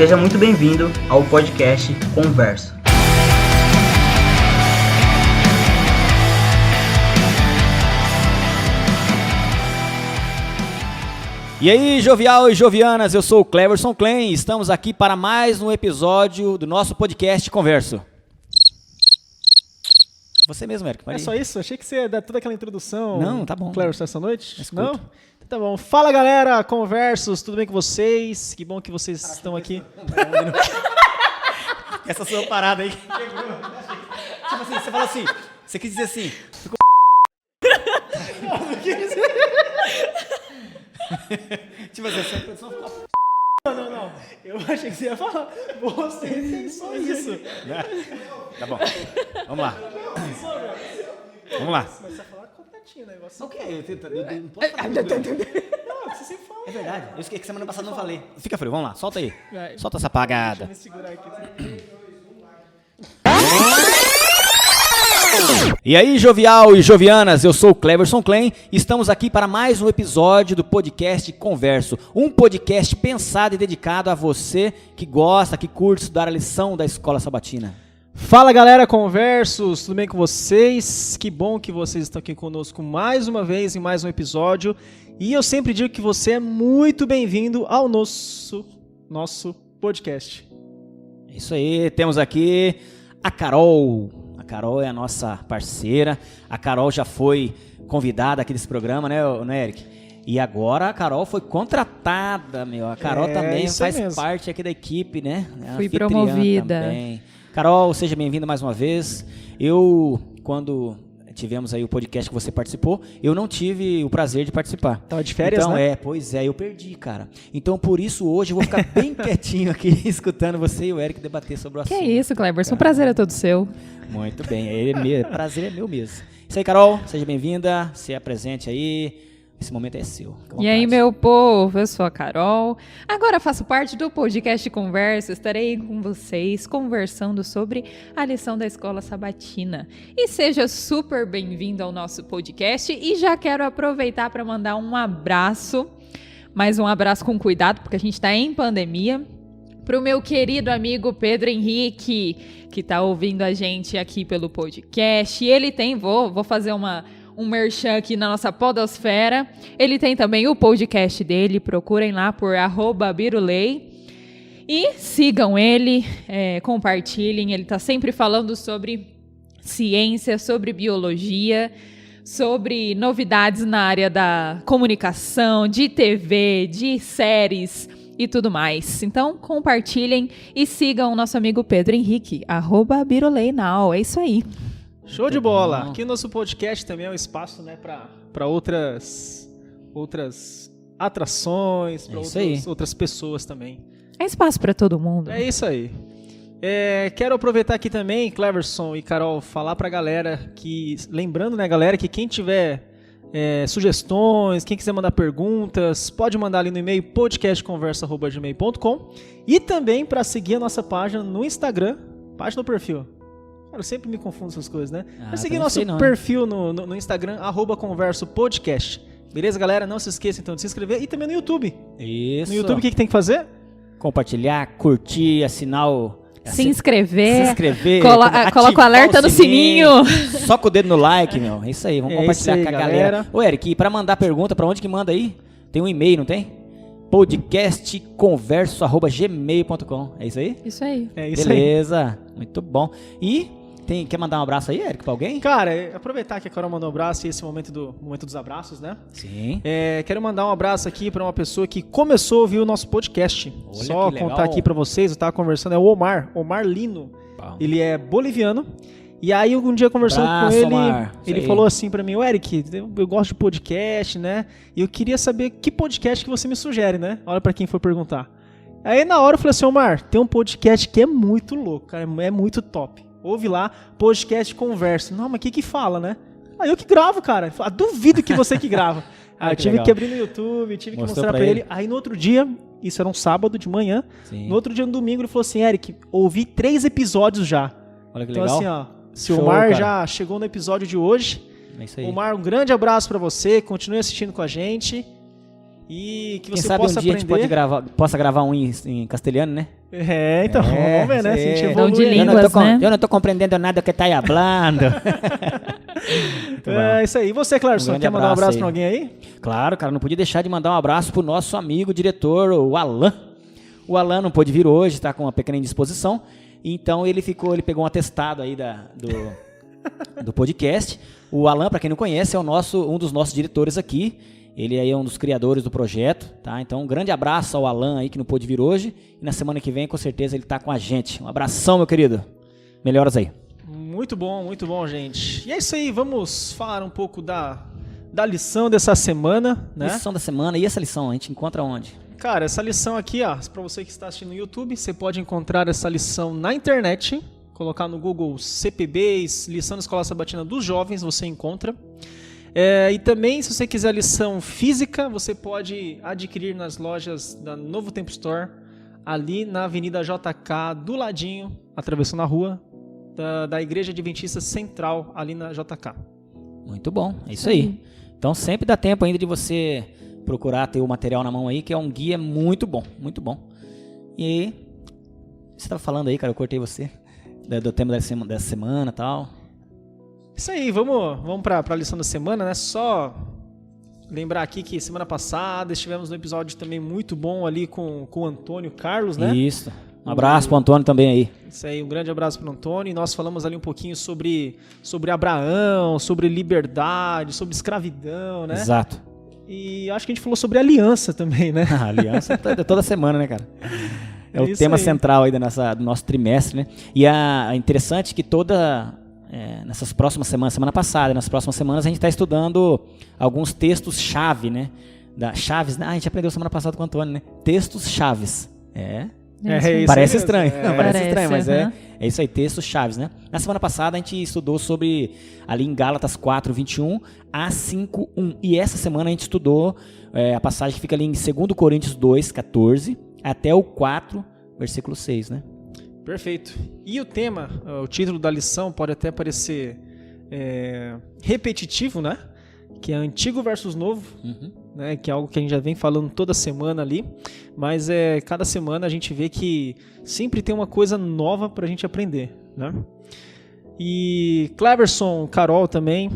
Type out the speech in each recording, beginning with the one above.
Seja muito bem-vindo ao podcast Converso. E aí, jovial e jovianas, eu sou o Cleverson Klein e estamos aqui para mais um episódio do nosso podcast Converso. Você mesmo, Eric. É só isso? Achei que você ia dar toda aquela introdução. Não, tá bom. Cleverson, essa noite? Escuta. Não? Tá bom. Fala, galera, Conversos, tudo bem com vocês? Que bom que vocês estão aqui. Essa sua parada aí. Tipo assim, você fala assim, você quis dizer assim. Ficou... tipo assim, essa produção ficou... Não. Eu achei que você ia falar. Você pensou isso. Tá bom. Vamos lá. Vamos lá. Mas você falar completinho o negócio. O quê? Eu não posso falar tudo. Não, você sempre fala. É verdade. Eu esqueci que semana passada eu não falei. Fica frio, vamos lá. Solta aí. Vai. Solta essa apagada. Deixa eu me segurar aqui. E aí, jovial e jovianas, eu sou o Cleverson Klein e estamos aqui para mais um episódio do podcast Converso, um podcast pensado e dedicado a você que gosta, que curte estudar a lição da Escola Sabatina. Fala, galera, Conversos, tudo bem com vocês? Que bom que vocês estão aqui conosco mais uma vez em mais um episódio. E eu sempre digo que você é muito bem-vindo ao nosso podcast. Isso aí, temos aqui a Carol. A Carol é a nossa parceira. A Carol já foi convidada aqui desse programa, né, Eric? E agora a Carol foi contratada, meu. A Carol também faz parte aqui da equipe, né? Fui promovida. Também. Carol, seja bem-vinda mais uma vez. Eu, quando tivemos aí o podcast que você participou, eu não tive o prazer de participar. Tava de férias, então, né? Pois é, eu perdi, cara. Então, por isso, hoje eu vou ficar bem quietinho aqui, escutando você e o Eric debater sobre o assunto. Que isso, Cleverson, o prazer é todo seu. Muito bem, prazer é meu mesmo. Isso aí, Carol, seja bem-vinda, se apresente aí, esse momento é seu. E aí, meu povo, eu sou a Carol, agora faço parte do podcast Converso, estarei com vocês conversando sobre a lição da Escola Sabatina. E seja super bem-vindo ao nosso podcast e já quero aproveitar para mandar um abraço, mas um abraço com cuidado, porque a gente está em pandemia, para o meu querido amigo Pedro Henrique, que está ouvindo a gente aqui pelo podcast. E ele tem, vou fazer um merchan aqui na nossa podosfera. Ele tem também o podcast dele, procurem lá por @birulei. E sigam ele, compartilhem. Ele está sempre falando sobre ciência, sobre biologia, sobre novidades na área da comunicação, de TV, de séries e tudo mais. Então, compartilhem e sigam o nosso amigo Pedro Henrique, @biruleinal. É isso aí. Show de bola. Aqui o nosso podcast também é um espaço, né, para outras atrações, para outras pessoas também. É espaço para todo mundo. É isso aí. Quero aproveitar aqui também, Cleverson e Carol, falar pra galera que, lembrando, né, galera, que quem tiver sugestões, quem quiser mandar perguntas, pode mandar ali no e-mail podcastconversa@gmail.com e também para seguir a nossa página no Instagram, página no perfil. Cara, eu sempre me confundo essas coisas, né? Para seguir nosso perfil no Instagram, @conversopodcast. Beleza, galera? Não se esqueça então de se inscrever e também no YouTube. Isso. No YouTube o que tem que fazer? Compartilhar, curtir, assinar o... Se inscrever, coloca o alerta no sininho. Só com o dedo no like, meu. É isso aí, vamos compartilhar aí, com a galera. Ô, Eric, e pra mandar pergunta, pra onde que manda aí? Tem um e-mail, não tem? podcastconverso@gmail.com. É isso aí? Isso aí. É isso Beleza, muito bom. E quer mandar um abraço aí, Eric, pra alguém? Cara, aproveitar que a Carol mandou um abraço e esse momento dos abraços, né? Sim. Quero mandar um abraço aqui pra uma pessoa que começou a ouvir o nosso podcast. Olha, só contar aqui pra vocês, eu tava conversando, é o Omar Lino. Bom. Ele é boliviano. E aí, um dia conversando com ele, ele falou assim pra mim, Eric, eu gosto de podcast, né? E eu queria saber que podcast que você me sugere, né? Olha pra quem for perguntar. Aí, na hora, eu falei assim, Omar, tem um podcast que é muito louco, cara, é muito top. Ouve lá, podcast Conversa. Não, mas o que fala, né? Aí eu que gravo, cara. Duvido que você que grava. Aí eu tive que abrir no YouTube, tive que mostrar pra ele. Aí no outro dia, isso era um sábado de manhã, no outro dia, no domingo, ele falou assim, Eric, ouvi 3 episódios já. Olha que legal. Então assim, ó, se o Omar já chegou no episódio de hoje, É isso aí. Omar, um grande abraço para você, continue assistindo com a gente e que você possa aprender. Quem sabe um dia a gente possa gravar um em castelhano, né? Então, vamos ver, né? Se a gente evolui. De eu não tô compreendendo nada que tá aí falando. Isso aí. E você, Clarkson, quer mandar um abraço pra alguém aí? Claro, cara, não podia deixar de mandar um abraço pro nosso amigo, diretor, o Alan. O Alan não pôde vir hoje, tá com uma pequena indisposição. Então ele pegou um atestado aí do podcast. O Alan, para quem não conhece, é um dos nossos diretores aqui. Ele aí é um dos criadores do projeto, tá? Então um grande abraço ao Alan aí que não pôde vir hoje. E na semana que vem, com certeza, ele tá com a gente. Um abração, meu querido. Melhoras aí. Muito bom, gente. E é isso aí, vamos falar um pouco da lição dessa semana, né? Lição da semana. E essa lição, a gente encontra onde? Cara, essa lição aqui, ó, para você que está assistindo no YouTube, você pode encontrar essa lição na internet. Colocar no Google CPB, lição da Escola Sabatina dos Jovens, você encontra. E também, se você quiser a lição física, você pode adquirir nas lojas da Novo Tempo Store, ali na Avenida JK, do ladinho, atravessando a rua, da Igreja Adventista Central, ali na JK. Muito bom, é isso aí. Então sempre dá tempo ainda de você procurar ter o material na mão aí, que é um guia muito bom, muito bom. E você estava falando aí, cara, eu cortei você, do tema dessa semana e tal. Isso aí, vamos para a lição da semana, né? Só lembrar aqui que semana passada estivemos num episódio também muito bom ali com o Antônio Carlos, né? Isso. Um abraço pro Antônio também aí. Isso aí, um grande abraço pro Antônio. E nós falamos ali um pouquinho sobre Abraão, sobre liberdade, sobre escravidão, né? Exato. E acho que a gente falou sobre aliança também, né? Aliança toda semana, né, cara? É o tema central aí do nosso trimestre, né? E é interessante que nessas próximas semanas, semana passada, nas próximas semanas, a gente está estudando alguns textos-chave, né? Chaves, né? A gente aprendeu semana passada com o Antônio, né? Textos-chaves. Parece estranho, parece estranho, mas é isso aí, textos chaves, né? Na semana passada a gente estudou sobre ali em Gálatas 4, 21 a 5, 1. E essa semana a gente estudou a passagem que fica ali em 2 Coríntios 2, 14 até o 4, versículo 6, né? Perfeito. E o tema, o título da lição pode até parecer repetitivo, né? Que é Antigo versus Novo, né? Que é algo que a gente já vem falando toda semana ali, mas cada semana a gente vê que sempre tem uma coisa nova para a gente aprender, né? E Cleverson, Carol também,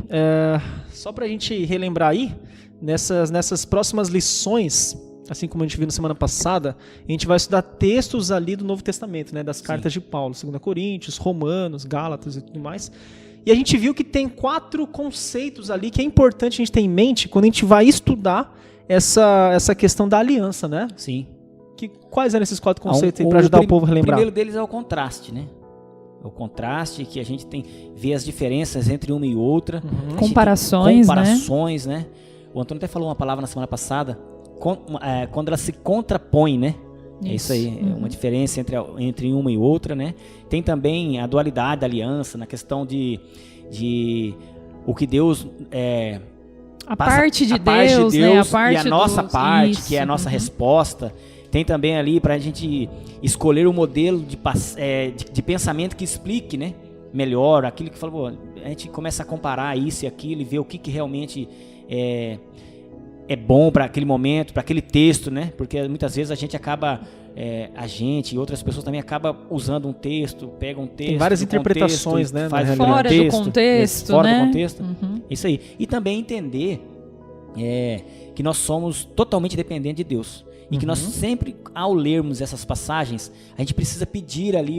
só para a gente relembrar aí, nessas próximas lições, assim como a gente viu na semana passada, a gente vai estudar textos ali do Novo Testamento, né? Das cartas de Paulo, 2 Coríntios, Romanos, Gálatas e tudo mais. E a gente viu que tem 4 conceitos ali que é importante a gente ter em mente quando a gente vai estudar essa questão da aliança, né? Sim. Quais eram esses 4 conceitos aí para ajudar o povo a relembrar? O primeiro deles é o contraste, né? O contraste que a gente vê as diferenças entre uma e outra. Comparações, né? O Antônio até falou uma palavra na semana passada, quando ela se contrapõe, né? É isso aí, é uma diferença entre uma e outra, né? Tem também a dualidade da aliança, na questão de o que Deus... A parte de Deus, né? A parte e a nossa parte, que é a nossa resposta. Tem também ali para a gente escolher o modelo de pensamento que explique, né? Melhor aquilo que falou. A gente começa a comparar isso e aquilo e ver o que realmente é bom para aquele momento, para aquele texto, né? Porque muitas vezes a gente acaba, a gente e outras pessoas também acabam usando um texto, pegam um texto. Tem várias interpretações, né? Fora do contexto, né? Fora do contexto. Isso aí. E também entender que nós somos totalmente dependentes de Deus. E que nós sempre, ao lermos essas passagens, a gente precisa pedir ali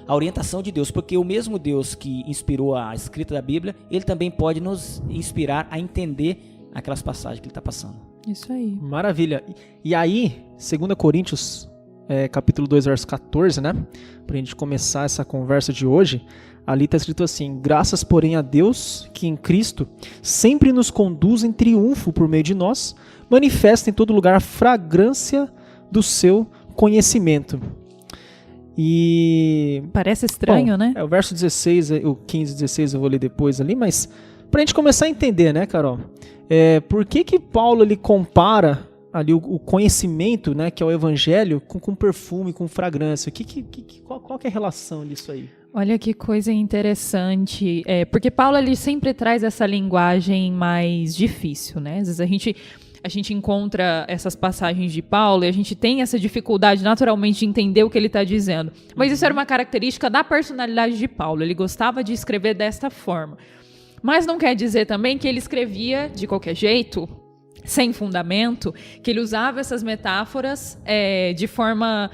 a orientação de Deus. Porque o mesmo Deus que inspirou a escrita da Bíblia, Ele também pode nos inspirar a entender aquelas passagens que Ele está passando. Isso aí. Maravilha. E aí, 2 Coríntios, capítulo 2, verso 14, né? Para a gente começar essa conversa de hoje, ali está escrito assim: graças, porém, a Deus, que em Cristo sempre nos conduz em triunfo por meio de nós, manifesta em todo lugar a fragrância do seu conhecimento. E... parece estranho, né? O verso 16, o 15 e 16 eu vou ler depois ali, mas pra gente começar a entender, né, Carol? Por que Paulo ele compara ali o conhecimento, né, que é o evangelho, com perfume, com fragrância? Qual que é a relação disso aí? Olha que coisa interessante, porque Paulo ele sempre traz essa linguagem mais difícil, né? Às vezes a gente encontra essas passagens de Paulo e a gente tem essa dificuldade naturalmente de entender o que ele está dizendo. Mas isso era uma característica da personalidade de Paulo. Ele gostava de escrever desta forma. Mas não quer dizer também que ele escrevia de qualquer jeito, sem fundamento, que ele usava essas metáforas de forma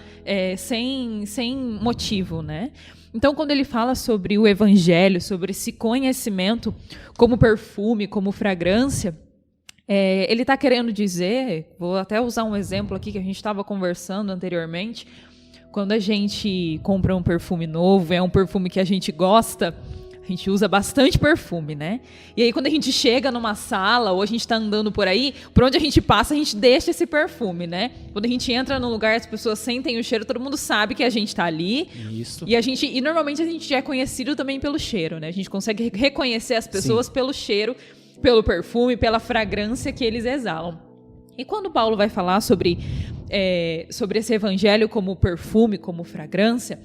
sem motivo, né? Então, quando ele fala sobre o evangelho, sobre esse conhecimento como perfume, como fragrância, ele está querendo dizer, vou até usar um exemplo aqui que a gente estava conversando anteriormente, quando a gente compra um perfume novo, é um perfume que a gente gosta, a gente usa bastante perfume, né? E aí, quando a gente chega numa sala ou a gente está andando por aí, por onde a gente passa, a gente deixa esse perfume, né? Quando a gente entra num lugar, as pessoas sentem o cheiro, todo mundo sabe que a gente está ali. Isso. E normalmente a gente já é conhecido também pelo cheiro, né? A gente consegue reconhecer as pessoas Sim. pelo cheiro, pelo perfume, pela fragrância que eles exalam. E quando Paulo vai falar sobre esse evangelho como perfume, como fragrância,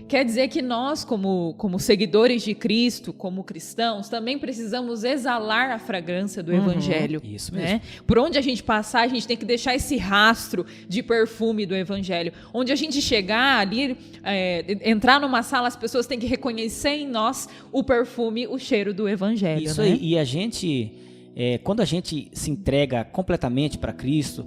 quer dizer que nós, como seguidores de Cristo, como cristãos, também precisamos exalar a fragrância do Evangelho. Isso mesmo. Né? Por onde a gente passar, a gente tem que deixar esse rastro de perfume do Evangelho. Onde a gente chegar ali, entrar numa sala, as pessoas têm que reconhecer em nós o perfume, o cheiro do Evangelho. Isso né? aí. E a gente, quando a gente se entrega completamente para Cristo,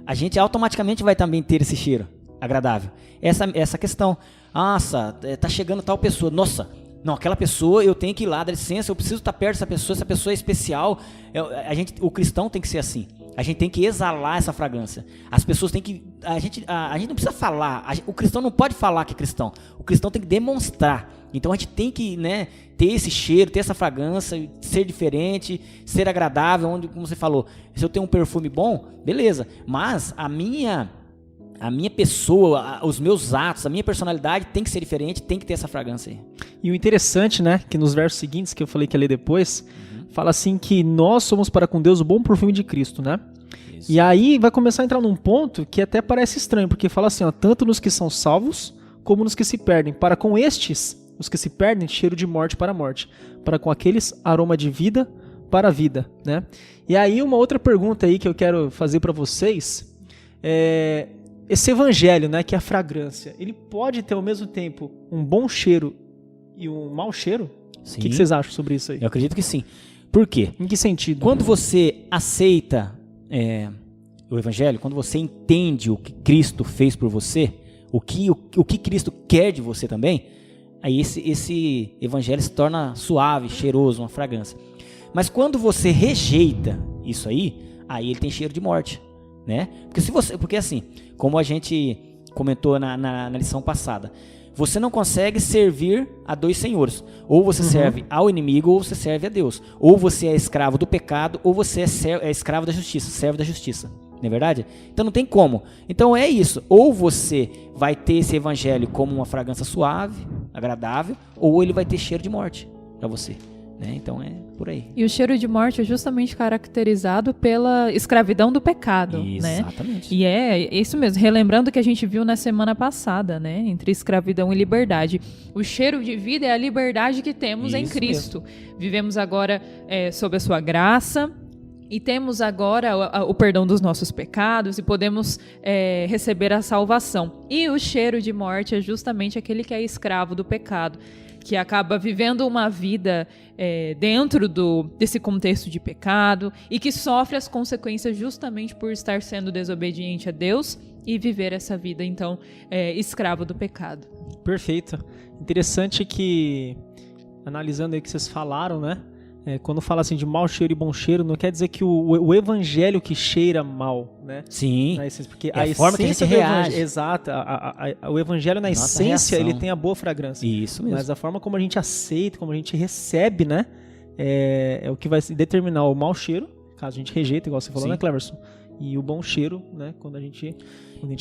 a gente automaticamente vai também ter esse cheiro agradável. Essa questão. Nossa, tá chegando tal pessoa. Nossa, não, aquela pessoa eu tenho que ir lá, dá licença, eu preciso estar perto dessa pessoa, essa pessoa é especial. O cristão tem que ser assim. A gente tem que exalar essa fragrância. As pessoas têm que... A gente não precisa falar. O cristão não pode falar que é cristão. O cristão tem que demonstrar. Então a gente tem que, né, ter esse cheiro, ter essa fragrância, ser diferente, ser agradável. Onde, como você falou, se eu tenho um perfume bom, beleza. Mas a minha pessoa, os meus atos, a minha personalidade tem que ser diferente, tem que ter essa fragrância aí. E o interessante, né, que nos versos seguintes, que eu falei que ia ler depois, fala assim que nós somos para com Deus o bom perfume de Cristo, né? Isso. E aí vai começar a entrar num ponto que até parece estranho, porque fala assim, ó, tanto nos que são salvos, como nos que se perdem. Para com estes, os que se perdem, cheiro de morte para a morte. Para com aqueles, aroma de vida para a vida, né? E aí uma outra pergunta aí que eu quero fazer para vocês esse evangelho, né, que é a fragrância, ele pode ter ao mesmo tempo um bom cheiro e um mau cheiro? Sim. O que vocês acham sobre isso aí? Eu acredito que sim. Por quê? Em que sentido? Quando você aceita o evangelho, quando você entende o que Cristo fez por você, o que Cristo quer de você também, aí esse evangelho se torna suave, cheiroso, uma fragrância. Mas quando você rejeita isso aí ele tem cheiro de morte. Né? Porque assim, como a gente comentou na lição passada, você não consegue servir a dois senhores. Ou você serve ao inimigo, ou você serve a Deus. Ou você é escravo do pecado, ou você é escravo da justiça, servo da justiça. Não é verdade? Então não tem como. Então é isso. Ou você vai ter esse evangelho como uma fragrância suave, agradável, ou ele vai ter cheiro de morte para você. Né? Então é por aí. E o cheiro de morte é justamente caracterizado pela escravidão do pecado. Exatamente. Né? E é isso mesmo, relembrando o que a gente viu na semana passada, né? Entre escravidão e liberdade. O cheiro de vida é a liberdade que temos em Cristo. Mesmo. Vivemos agora sob a sua graça e temos agora o perdão dos nossos pecados e podemos receber a salvação. E o cheiro de morte é justamente aquele que é escravo do pecado, que acaba vivendo uma vida dentro desse contexto de pecado e que sofre as consequências justamente por estar sendo desobediente a Deus e viver essa vida, então, escravo do pecado. Perfeito. Interessante que, analisando aí o que vocês falaram, né? Quando fala assim de mau cheiro e bom cheiro, não quer dizer que o evangelho que cheira mal, né? Sim. Porque a forma que a gente reage. Exato. O evangelho na essência, ele tem a boa fragrância. Isso mesmo. Mas a forma como a gente aceita, como a gente recebe, né? É o que vai determinar o mau cheiro, caso a gente rejeita, igual você falou, né, Cleverson? E o bom cheiro, né? Quando a gente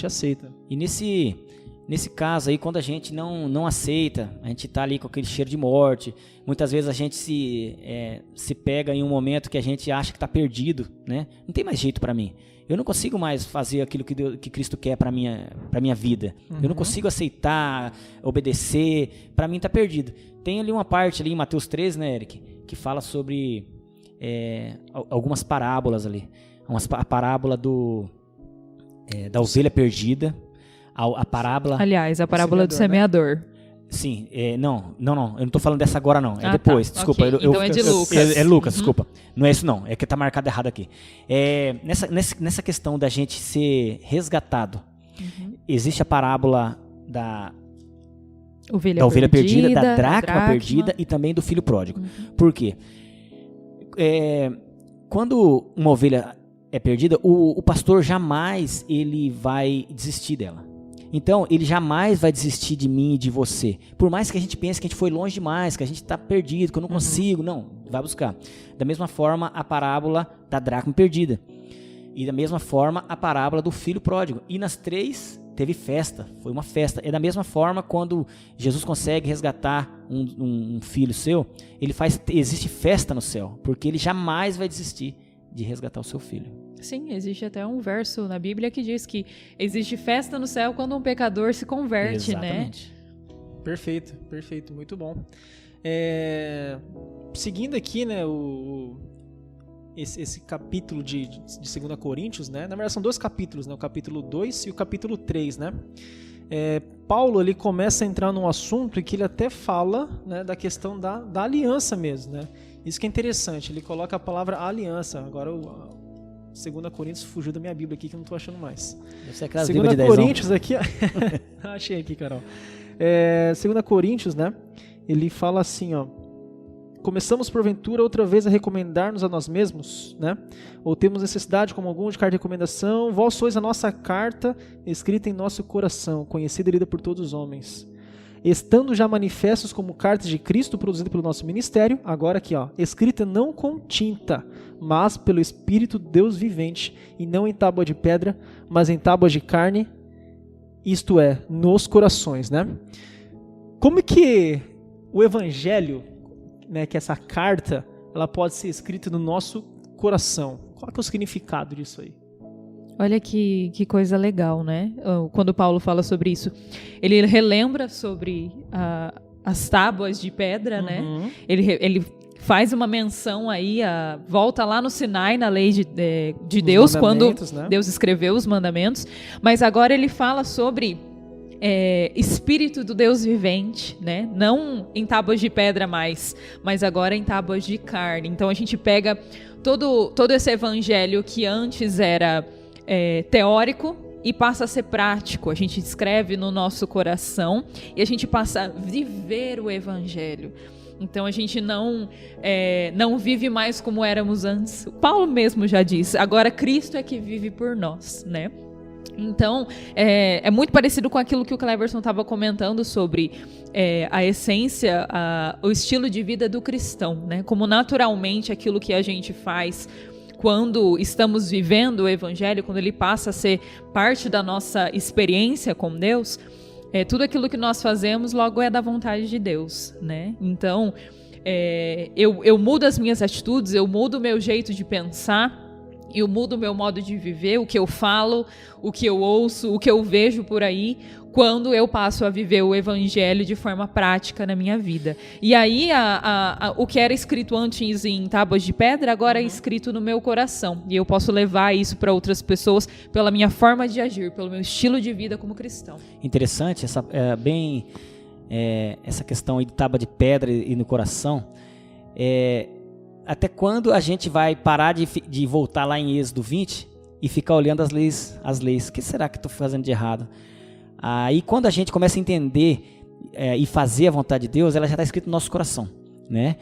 aceita. E nesse caso aí, quando a gente não aceita, a gente tá ali com aquele cheiro de morte, muitas vezes a gente se pega em um momento que a gente acha que tá perdido, né? Não tem mais jeito para mim. Eu não consigo mais fazer aquilo que Cristo quer para minha vida. Eu não consigo aceitar, obedecer, para mim tá perdido. Tem ali uma parte ali em Mateus 13, né, Eric, que fala sobre algumas parábolas ali, a parábola da ovelha perdida, a parábola... Aliás, a parábola do semeador. Sim, não, eu não estou falando dessa agora não, é depois, tá, desculpa. Okay. Então é de Lucas. É Lucas, desculpa, não é isso não, é que está marcado errado aqui. Nessa questão da gente ser resgatado, existe a parábola da ovelha perdida, da dracma perdida e também do filho pródigo. Por quê? Quando uma ovelha é perdida, o pastor jamais ele vai desistir dela. Então, ele jamais vai desistir de mim e de você. Por mais que a gente pense que a gente foi longe demais, que a gente está perdido, que eu não consigo. Não, vai buscar. Da mesma forma, a parábola da dracma perdida. E da mesma forma, a parábola do filho pródigo. E nas três, teve festa. Foi uma festa. É da mesma forma, quando Jesus consegue resgatar um filho seu, existe festa no céu. Porque ele jamais vai desistir de resgatar o seu filho. Sim, existe até um verso na Bíblia que diz que existe festa no céu quando um pecador se converte, Exatamente. né? Perfeito, muito bom. Seguindo aqui, né, esse capítulo de 2 Coríntios, né? Na verdade são 2 capítulos, né? O capítulo 2 e o capítulo 3, né? Paulo ele começa a entrar num assunto em que ele até fala, né, da questão da aliança mesmo, né? Isso que é interessante, ele coloca a palavra aliança. Agora 2 Coríntios fugiu da minha Bíblia aqui que eu não estou achando mais. 2 Coríntios aqui, achei aqui, Carol. 2 Coríntios, né? Ele fala assim, ó: começamos porventura outra vez a recomendar-nos a nós mesmos, né? Ou temos necessidade, como algum, de carta de recomendação? Vós sois a nossa carta escrita em nosso coração, conhecida e lida por todos os homens. Estando já manifestos como cartas de Cristo produzida pelo nosso ministério, agora aqui, ó, escrita não com tinta, mas pelo Espírito de Deus vivente, e não em tábua de pedra, mas em tábua de carne, isto é, nos corações, né? Como que o Evangelho, né, que essa carta, ela pode ser escrita no nosso coração? Qual que é o significado disso aí? Olha que coisa legal, né? Quando Paulo fala sobre isso, ele relembra sobre as tábuas de pedra, né? Ele faz uma menção aí, volta lá no Sinai, na lei de Deus, quando, né, Deus escreveu os mandamentos, mas agora ele fala sobre Espírito do Deus vivente, né? Não em tábuas de pedra mais, mas agora em tábuas de carne. Então a gente pega todo esse evangelho que antes era teórico e passa a ser prático. A gente escreve no nosso coração e a gente passa a viver o evangelho. Então a gente não vive mais como éramos antes. O Paulo mesmo já disse, agora Cristo é que vive por nós, né? Então, é muito parecido com aquilo que o Cleverson estava comentando sobre a essência, o estilo de vida do cristão, né? Como naturalmente aquilo que a gente faz quando estamos vivendo o Evangelho, quando ele passa a ser parte da nossa experiência com Deus, tudo aquilo que nós fazemos logo é da vontade de Deus, né? Então, eu mudo as minhas atitudes, eu mudo o meu jeito de pensar, eu mudo o meu modo de viver, o que eu falo, o que eu ouço, o que eu vejo por aí, quando eu passo a viver o Evangelho de forma prática na minha vida. E aí, o que era escrito antes em tábuas de pedra, agora é escrito no meu coração. E eu posso levar isso para outras pessoas pela minha forma de agir, pelo meu estilo de vida como cristão. Interessante, essa questão aí de tábua de pedra e no coração. Até quando a gente vai parar de voltar lá em Êxodo 20 e ficar olhando as leis? O que será que estou fazendo de errado? Aí quando a gente começa a entender e fazer a vontade de Deus, ela já está escrita no nosso coração, né?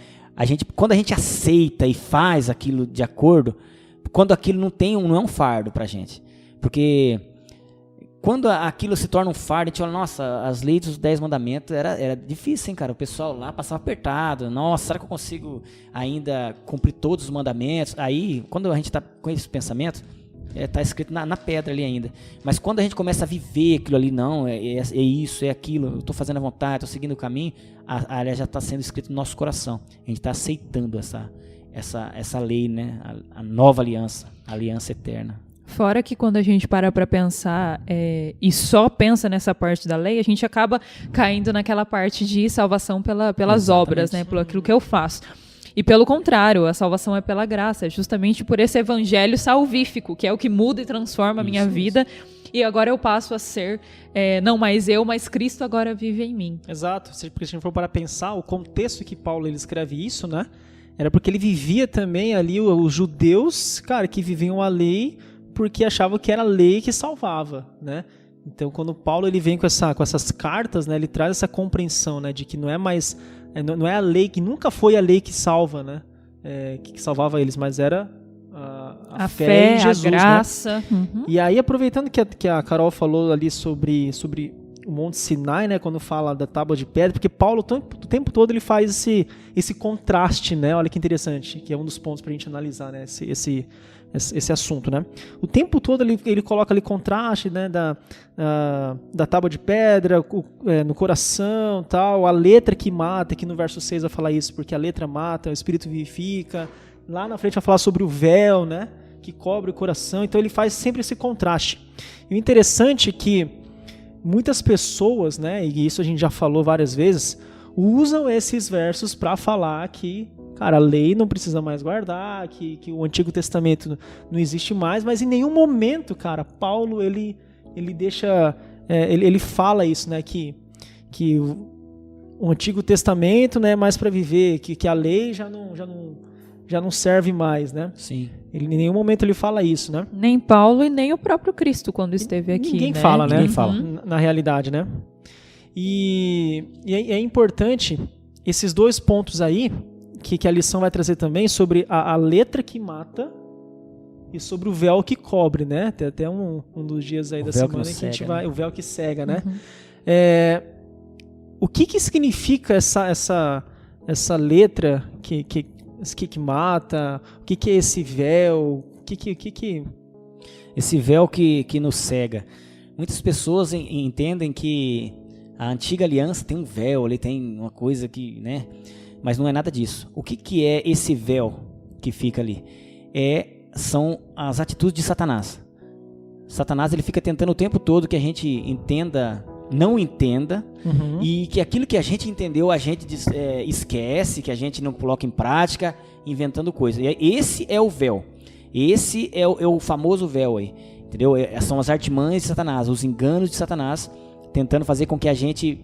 Quando a gente aceita e faz aquilo de acordo, quando aquilo não é um fardo para a gente. Porque quando aquilo se torna um fardo, a gente olha, nossa, as leis dos 10 mandamentos era difícil, hein, cara? O pessoal lá passava apertado. Nossa, será que eu consigo ainda cumprir todos os mandamentos? Aí, quando a gente está com esse pensamento, está escrito na pedra ali ainda. Mas quando a gente começa a viver aquilo ali, não, é isso, é aquilo, eu estou fazendo a vontade, estou seguindo o caminho, a área já está sendo escrita no nosso coração. A gente está aceitando essa lei, né? A nova aliança, a aliança eterna. Fora que quando a gente para pensar e só pensa nessa parte da lei, a gente acaba caindo naquela parte de salvação pelas obras, né? Pelo aquilo que eu faço. E pelo contrário, a salvação é pela graça, justamente por esse evangelho salvífico, que é o que muda e transforma a minha vida. E agora eu passo a ser, não mais eu, mas Cristo agora vive em mim. Exato, porque se a gente for para pensar, o contexto que Paulo ele escreve isso, né? Era porque ele vivia também ali, os judeus, cara, que viviam a lei porque achavam que era a lei que salvava, né? Então, quando Paulo ele vem com essas cartas, né, ele traz essa compreensão, né, de que não é mais, não é a lei, que nunca foi a lei que salva, né, que salvava eles, mas era a fé em Jesus, a graça. Né? Uhum. E aí, aproveitando que a Carol falou ali sobre o Monte Sinai, né, quando fala da tábua de pedra, porque Paulo o tempo todo ele faz esse contraste, né, olha que interessante, que é um dos pontos para a gente analisar, né, esse assunto, né? O tempo todo ele coloca ali contraste, né, da tábua de pedra no coração, tal, a letra que mata, que no verso 6 vai falar isso, porque a letra mata, o espírito vivifica. Lá na frente vai falar sobre o véu, né, que cobre o coração. Então ele faz sempre esse contraste. E o interessante é que muitas pessoas, né, e isso a gente já falou várias vezes, usam esses versos para falar que, cara, a lei não precisa mais guardar, que o Antigo Testamento não existe mais, mas em nenhum momento, cara, Paulo ele deixa, ele fala isso, né, que o Antigo Testamento não é mais para viver, que a lei já não serve mais, né? Sim. Ele, em nenhum momento ele fala isso, né? Nem Paulo e nem o próprio Cristo quando esteve aqui. Ninguém fala, né? Ninguém fala. Na realidade, né? E é importante esses dois pontos aí que a lição vai trazer também sobre a letra que mata e sobre o véu que cobre, né? Tem até um dos dias aí da semana em que a gente vai, o véu que cega, né? Uhum. O que significa essa letra que mata? O que é esse véu? Esse véu que nos cega. Muitas pessoas entendem que a antiga aliança tem um véu, ele tem uma coisa que, né? Mas não é nada disso. O que é esse véu que fica ali? São as atitudes de Satanás. Satanás ele fica tentando o tempo todo que a gente não entenda, uhum. E que aquilo que a gente entendeu a gente esquece, que a gente não coloca em prática, inventando coisas. Esse é o véu. Esse é o famoso véu aí, entendeu? São as artimanhas de Satanás, os enganos de Satanás, tentando fazer com que a gente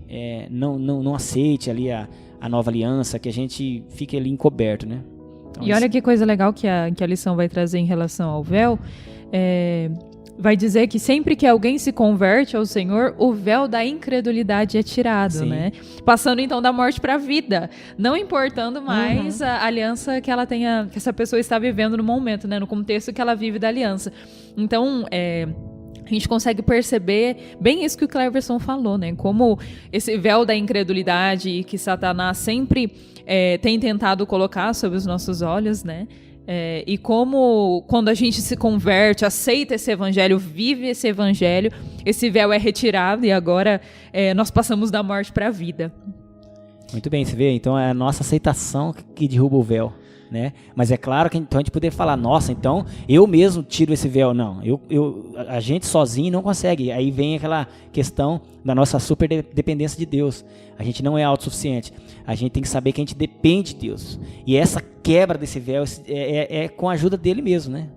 não aceite ali a nova aliança, que a gente fique ali encoberto, né? Então, e olha que coisa legal que a lição vai trazer em relação ao véu. Vai dizer que sempre que alguém se converte ao Senhor, o véu da incredulidade é tirado, sim. Né? Passando então da morte para a vida, não importando mais a aliança que ela tenha, que essa pessoa está vivendo no momento, né? No contexto que ela vive da aliança. Então, a gente consegue perceber bem isso que o Cleverson falou, né? Como esse véu da incredulidade que Satanás sempre tem tentado colocar sobre os nossos olhos, né? E como quando a gente se converte, aceita esse evangelho, vive esse evangelho, esse véu é retirado e agora nós passamos da morte para a vida. Muito bem, você vê? Então é a nossa aceitação que derruba o véu, né? Mas é claro que então a gente poder falar, nossa, então eu mesmo tiro esse véu. Não, a gente sozinho não consegue. Aí vem aquela questão da nossa super dependência de Deus. A gente não é autossuficiente. A gente tem que saber que a gente depende de Deus. E essa quebra desse véu é com a ajuda dele mesmo, né?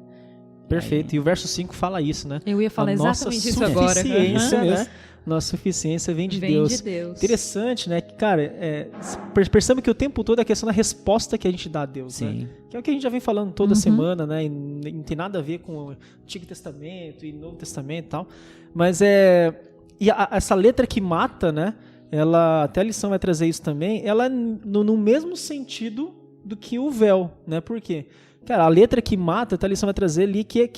Perfeito. Aí... E o verso 5 fala isso, né? Eu ia falar exatamente isso agora. Suficiência, né? Nossa suficiência vem de Deus. Interessante, né? Cara, perceba que o tempo todo é a questão da resposta que a gente dá a Deus, sim. Né? Que é o que a gente já vem falando toda semana, né? E não tem nada a ver com o Antigo Testamento e Novo Testamento e tal. Mas essa letra que mata, né? Ela, até a lição vai trazer isso também, ela no mesmo sentido do que o véu, né? Por quê? Cara, a letra que mata, até a lição vai trazer ali que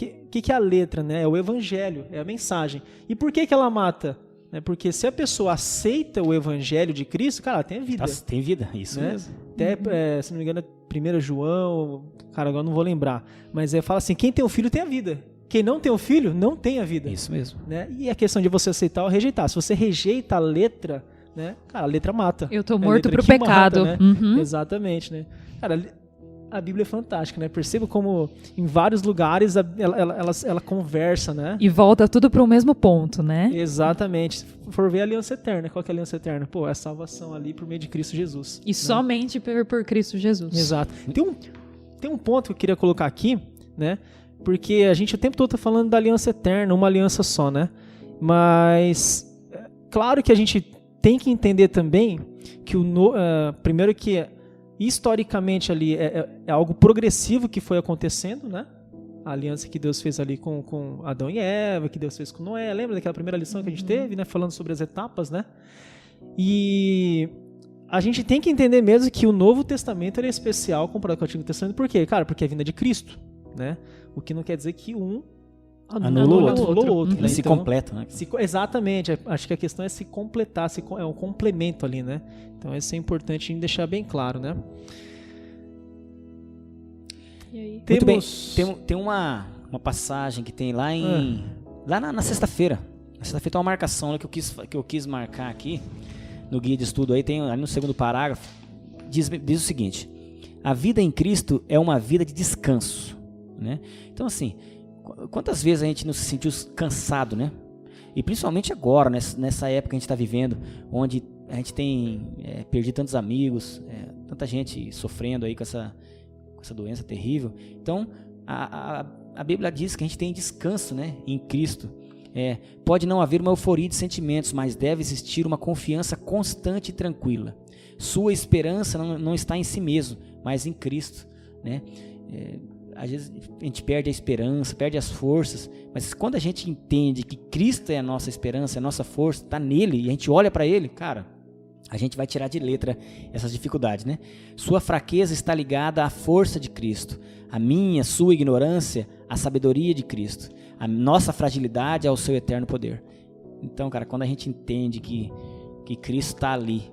é a letra, né? É o evangelho, é a mensagem. E por que ela mata? Porque se a pessoa aceita o evangelho de Cristo, cara, ela tem vida. Tem vida, isso né? Mesmo. Até, se não me engano, é 1 João, cara, agora não vou lembrar. Mas fala assim, quem tem um filho tem a vida. Quem não tem um filho, não tem a vida. Isso mesmo. Né? E a questão de você aceitar ou rejeitar. Se você rejeita a letra, né? Cara, a letra mata. Eu tô morto pro pecado. Mata, né? Exatamente, né? Cara, a Bíblia é fantástica, né? Perceba como em vários lugares ela conversa, né? E volta tudo para o mesmo ponto, né? Exatamente. Se for ver a aliança eterna, qual que é a aliança eterna? Pô, é a salvação ali por meio de Cristo Jesus. E né? Somente por Cristo Jesus. Exato. Tem um ponto que eu queria colocar aqui, né? Porque a gente o tempo todo tá falando da aliança eterna, uma aliança só, né? Mas, claro que a gente tem que entender também que primeiro que historicamente ali é algo progressivo que foi acontecendo, né? A aliança que Deus fez ali com Adão e Eva, que Deus fez com Noé. Lembra daquela primeira lição que a gente teve, né? Falando sobre as etapas, né? E a gente tem que entender mesmo que o Novo Testamento ele é especial comparado com o Antigo Testamento. Por quê? Cara, porque é a vinda de Cristo, né? O que não quer dizer que um anula o outro. Né? Se então, completa, né? Exatamente. Acho que a questão é se completar, é um complemento ali, né? Então isso é importante deixar bem claro, né? E aí? Muito bem. Tem uma passagem que tem lá lá na sexta-feira. Na sexta-feira tem uma marcação que eu quis marcar aqui no guia de estudo aí, tem ali no segundo parágrafo, diz o seguinte: a vida em Cristo é uma vida de descanso, né? Então assim, quantas vezes a gente não se sentiu cansado, né? E principalmente agora, nessa época que a gente está vivendo, onde a gente tem perdido tantos amigos, tanta gente sofrendo aí com essa doença terrível. Então, a Bíblia diz que a gente tem descanso, né, em Cristo. Pode não haver uma euforia de sentimentos, mas deve existir uma confiança constante e tranquila. Sua esperança não está em si mesmo, mas em Cristo, né? Às vezes a gente perde a esperança, perde as forças, mas quando a gente entende que Cristo é a nossa esperança, é a nossa força, está nele, e a gente olha para ele, cara, a gente vai tirar de letra essas dificuldades, né? Sua fraqueza está ligada à força de Cristo, a minha, sua ignorância, à sabedoria de Cristo, a nossa fragilidade ao seu eterno poder. Então, cara, quando a gente entende que Cristo está ali,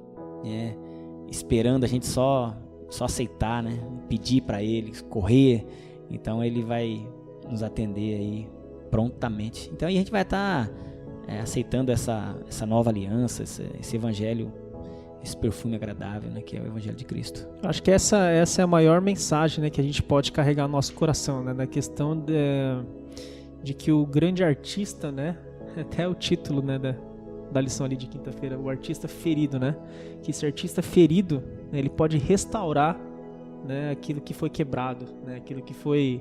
esperando a gente só aceitar, né? Pedir para ele, correr, então ele vai nos atender aí prontamente. Então aí a gente vai estar aceitando essa nova aliança, esse evangelho, esse perfume agradável, né, que é o evangelho de Cristo. Acho que essa é a maior mensagem, né, que a gente pode carregar no nosso coração, né, na questão de que o grande artista, né, até o título, né, da lição ali de quinta-feira, o artista ferido, né, que esse artista ferido, né, ele pode restaurar, né, aquilo que foi quebrado, né, aquilo que foi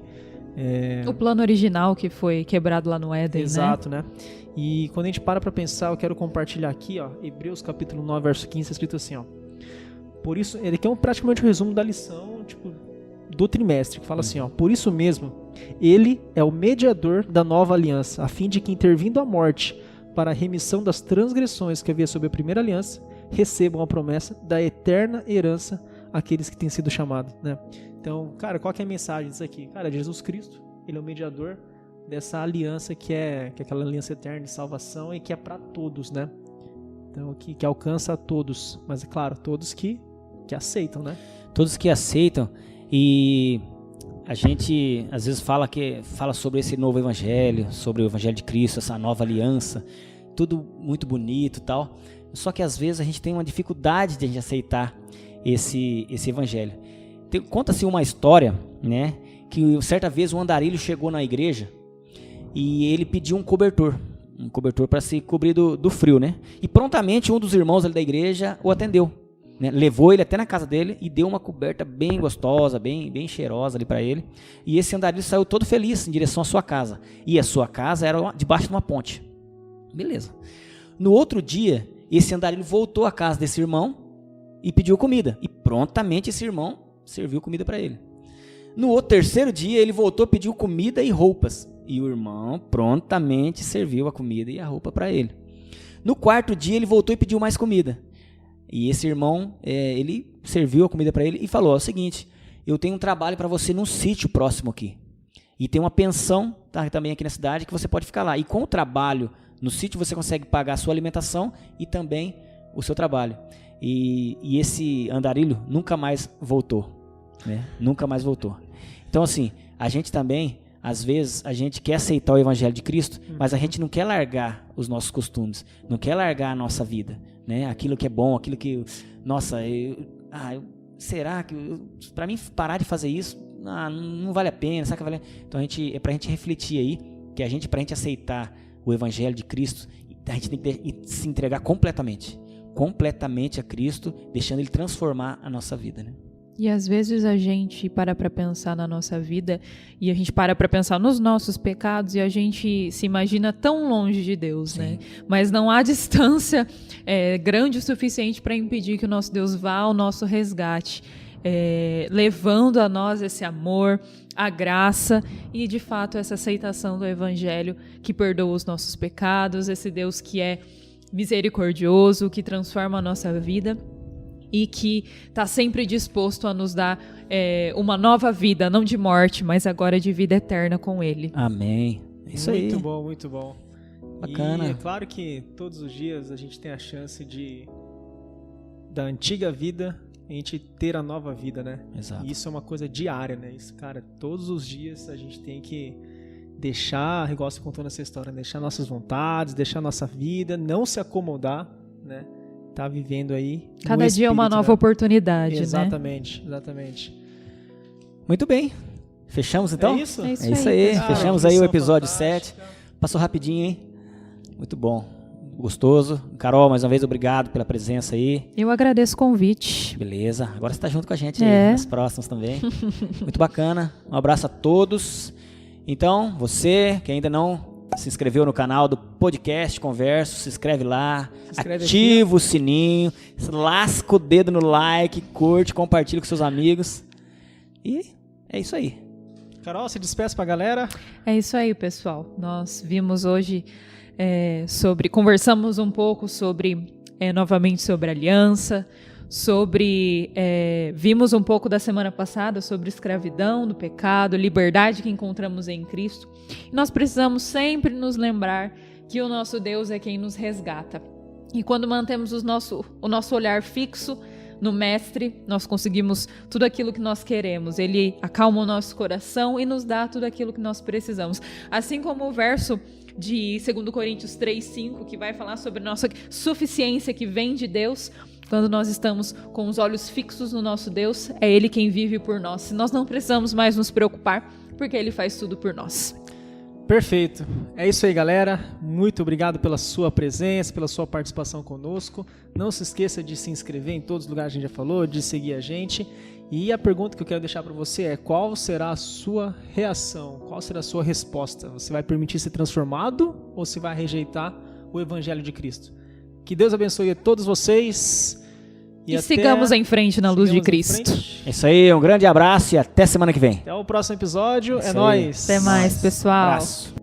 o plano original que foi quebrado lá no Éden. Exato, né? E quando a gente para pensar, eu quero compartilhar aqui, ó, Hebreus capítulo 9, verso 15, está escrito assim, ó: por isso, ele aqui é praticamente um resumo da lição, do trimestre, que fala assim, ó: por isso mesmo, ele é o mediador da nova aliança, a fim de que, intervindo a morte para a remissão das transgressões que havia sob a primeira aliança, recebam a promessa da eterna herança aqueles que têm sido chamados, né? Então, cara, qual que é a mensagem disso aqui? Cara, Jesus Cristo, ele é o mediador dessa aliança que é aquela aliança eterna de salvação e que é para todos, né? Então, que alcança a todos, mas é claro, todos que aceitam, né? Todos que aceitam. E a gente às vezes fala sobre esse novo evangelho, sobre o evangelho de Cristo, essa nova aliança, tudo muito bonito e tal. Só que às vezes a gente tem uma dificuldade de a gente aceitar esse evangelho. Conta-se uma história, né, que certa vez um andarilho chegou na igreja e ele pediu um cobertor para se cobrir do frio, né? E prontamente um dos irmãos ali da igreja o atendeu, né? Levou ele até na casa dele e deu uma coberta bem gostosa, bem cheirosa ali para ele. E esse andarilho saiu todo feliz em direção à sua casa. E a sua casa era debaixo de uma ponte. Beleza. No outro dia, esse andarilho voltou à casa desse irmão e pediu comida. E prontamente esse irmão serviu comida para ele. No terceiro dia, ele voltou, pediu comida e roupas. E o irmão prontamente serviu a comida e a roupa para ele. No quarto dia, ele voltou e pediu mais comida. E esse irmão, ele serviu a comida para ele e falou: é o seguinte, eu tenho um trabalho para você num sítio próximo aqui. E tem uma pensão também aqui na cidade que você pode ficar lá. E com o trabalho no sítio, você consegue pagar a sua alimentação e também o seu trabalho. E esse andarilho nunca mais voltou. Né? Nunca mais voltou. Então assim, a gente também, às vezes, a gente quer aceitar o evangelho de Cristo, mas a gente não quer largar os nossos costumes, não quer largar a nossa vida, né? Aquilo que é bom, aquilo que, nossa, será que para mim parar de fazer isso não vale a pena, sabe que vale? Então é pra gente refletir aí que pra gente aceitar o evangelho de Cristo, a gente tem que se entregar completamente a Cristo, deixando ele transformar a nossa vida, né? E às vezes a gente para pensar na nossa vida e a gente para pensar nos nossos pecados e a gente se imagina tão longe de Deus, né? Mas não há distância grande o suficiente para impedir que o nosso Deus vá ao nosso resgate, levando a nós esse amor, a graça e de fato essa aceitação do Evangelho que perdoa os nossos pecados, esse Deus que é misericordioso, que transforma a nossa vida e que está sempre disposto a nos dar uma nova vida, não de morte, mas agora de vida eterna com Ele. Amém. Isso aí. Muito bom, muito bom. Bacana. E é claro que todos os dias a gente tem a chance da antiga vida a gente ter a nova vida, né? Exato. E isso é uma coisa diária, né? Isso, cara, todos os dias a gente tem que deixar, igual você contou nessa história, deixar nossas vontades, deixar nossa vida, não se acomodar, né? Tá vivendo aí. Cada dia é uma nova oportunidade, exatamente, né? Exatamente. Muito bem. Fechamos então? É isso? É isso aí. Fechamos aí o episódio 7. Passou rapidinho, hein? Muito bom. Gostoso. Carol, mais uma vez, obrigado pela presença aí. Eu agradeço o convite. Beleza. Agora você tá junto com a gente aí, nas próximas também. Muito bacana. Um abraço a todos. Então, você que ainda não se inscreveu no canal do Podcast Converso, se inscreve lá, ativa o sininho, lasca o dedo no like, curte, compartilha com seus amigos. E é isso aí. Carol, se despeça pra galera. É isso aí, pessoal. Nós vimos hoje conversamos um pouco novamente sobre aliança, vimos um pouco da semana passada sobre escravidão, do pecado, liberdade que encontramos em Cristo. E nós precisamos sempre nos lembrar que o nosso Deus é quem nos resgata. E quando mantemos o nosso olhar fixo no Mestre, nós conseguimos tudo aquilo que nós queremos. Ele acalma o nosso coração e nos dá tudo aquilo que nós precisamos. Assim como o verso de 2 Coríntios 3:5, que vai falar sobre nossa suficiência que vem de Deus. Quando nós estamos com os olhos fixos no nosso Deus, é Ele quem vive por nós. Nós não precisamos mais nos preocupar, porque Ele faz tudo por nós. Perfeito. É isso aí, galera. Muito obrigado pela sua presença, pela sua participação conosco. Não se esqueça de se inscrever em todos os lugares que a gente já falou, de seguir a gente. E a pergunta que eu quero deixar para você é: qual será a sua reação? Qual será a sua resposta? Você vai permitir ser transformado ou você vai rejeitar o Evangelho de Cristo? Que Deus abençoe a todos vocês. E sigamos em frente na luz de Cristo. É isso aí, um grande abraço e até semana que vem. Até o próximo episódio. É nóis. Até mais, pessoal. Abraço.